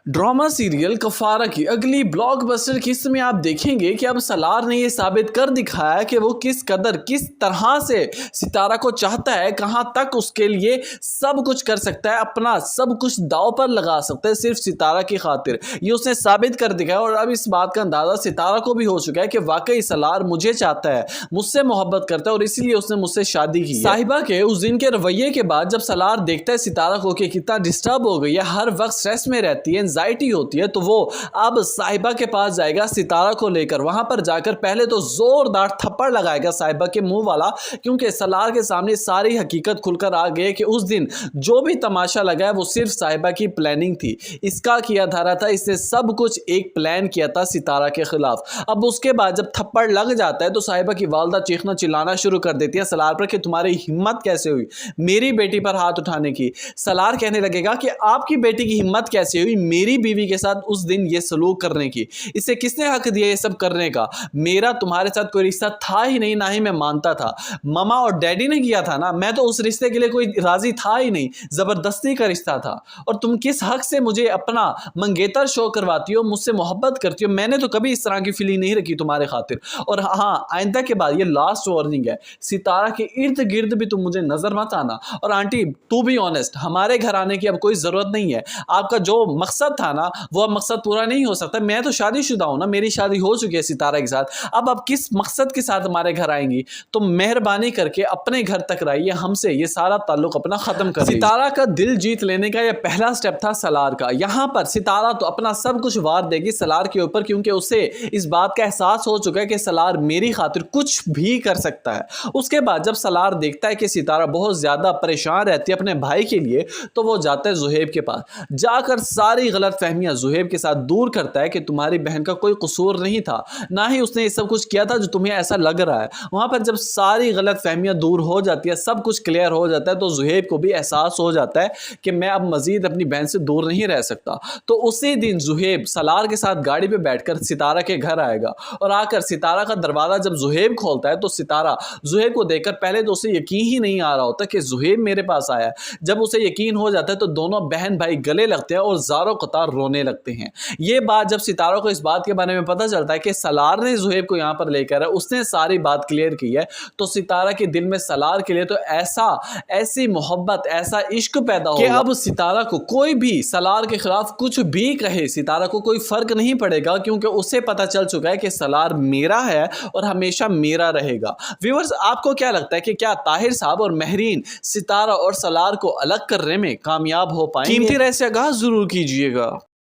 Drama serial कफारा की अगली blockbuster किस्त में आप देखेंगे कि अब सलार ने यह साबित कर दिखाया कि वो किस तरह से सितारा को चाहता है, कहां तक उसके लिए सब कुछ कर सकता है, अपना सब कुछ दांव पर लगा सकता है सिर्फ सितारा की खातिर। ये उसने साबित कर दिखाया और अब इस बात का अंदाजा सितारा को भी हो चुका है कि वाकई सलार मुझे चाहता है, मुझसे मोहब्बत करता है और इसीलिए उसने मुझसे शादी की। साहिबा के उस दिन के रवैये के बाद जब सलार देखता है सितारा को कि कितना डिस्टर्ब हो गई है, हर वक्त स्ट्रेस में रहती है, एंजाइटी होती है, तो वो अब साहिबा के पास जाएगा सितारा को लेकर। वहां पर जाकर पहले तो जोरदार थप्पड़ लगाएगा साहिबा के मुंह वाला, क्योंकि सलार के सामने सारी हकीकत खुलकर आ गई कि उस दिन जो भी तमाशा लगा है वो सिर्फ साहिबा की प्लानिंग थी, इसका किया धारा था, इसने सब कुछ एक प्लान किया था सितारा के खिलाफ। अब उसके बाद जब थप्पड़ लग जाता है तो साहिबा की वालदा चीखना चिल्लाना शुरू कर देती है सलार पर कि तुम्हारी हिम्मत कैसे हुई मेरी बेटी पर हाथ उठाने की। सलार कहने लगेगा कि आपकी बेटी की हिम्मत कैसे हुई मेरी बीवी के साथ उस दिन ये सलूक करने की, इसे किसने हक दिया ये सब करने का? मेरा तुम्हारे साथ कोई रिश्ता था ही नहीं, ना ही मैं मानता था, मामा और डैडी ने किया था ना, मैं तो उस रिश्ते के लिए कोई राजी था ही नहीं, जबरदस्ती का रिश्ता था। और तुम किस हक से मुझे अपना मंगेतर शो करवाती हो, मुझसे मोहब्बत करती हो? मैंने तो कभी इस तरह की फीलिंग नहीं रखी तुम्हारे खातिर। और हाँ, आइंदा के बाद ये लास्ट वार्निंग है, सितारा के इर्द गिर्द भी तुम मुझे नजर मत आना। और आंटी टू बी ऑनेस्ट, हमारे घर आने की अब कोई जरूरत नहीं है, आपका जो मकसद था ना वो अब मकसद पूरा नहीं हो सकता। मैं तो शादीशुदा हूं ना, मेरी शादी हो चुकी है सितारा के साथ, अब आप किस मकसद के साथ हमारे घर आएंगी? तो मेहरबानी करके अपने घर तक रहिए, हमसे ये सारा ताल्लुक अपना खत्म कर। सितारा का दिल जीत लेने का यह पहला स्टेप था सलार का। यहां पर सितारा तो अपना सब कुछ वार देगी सलार के ऊपर, क्योंकि उसे इस बात का एहसास हो चुका है कि सलार मेरी खातिर कुछ भी कर सकता है। उसके बाद जब सलार देखता है कि सितारा बहुत ज्यादा परेशान रहती है अपने भाई के लिए, तो वो जाता है जुहैब के पास, जाकर सारी गलत फहमियां जुहैब के साथ दूर करता है कि तुम्हारी बहन का कोई कसूर नहीं था, ना ही उसने ये सब कुछ किया था जो तुम्हें ऐसा लग रहा है। वहां पर जब सारी गलत फहमियां दूर हो जाती है, सब कुछ क्लियर हो जाता है, तो जुहैब को भी एहसास हो जाता है कि मैं अब मजीद अपनी बहन से दूर नहीं रह सकता। तो उसी दिन जुहैब सलार के साथ गाड़ी पे बैठकर सितारा के घर आएगा और आकर सितारा का दरवाजा जब जुहैब खोलता है तो सितारा जुहैब को देखकर पहले तो उसे यकीन ही नहीं आ रहा होता कि जुहैब मेरे पास आया है। जब उसे यकीन हो जाता है तो दोनों बहन भाई गले लगते हैं और ज़ारो कतार रोने लगते हैं। ये बात जब सितारा को इस बात के बारे में पता चलता है कि सलार ने जुहैब को यहाँ पर लेकर है, उसने सारी बात क्लियर की है, तो सितारा के दिल में सलार के लिए तो ऐसी मोहब्बत, ऐसा इश्क पैदा हो कि अब सितारा को कोई भी सलार के खिलाफ कुछ भी कहे, सितारा को कोई फर्क नहीं पड़ेगा, क्योंकि उसे पता चल चुका है कि सलार मेरा है और हमेशा मेरा रहेगा। व्यूअर्स, आपको क्या लगता है कि क्या ताहिर साहब और महरीन सितारा और सलार को अलग करने में कामयाब हो पाएंगे? कीमती राय से आगाह जरूर कीजिएगा।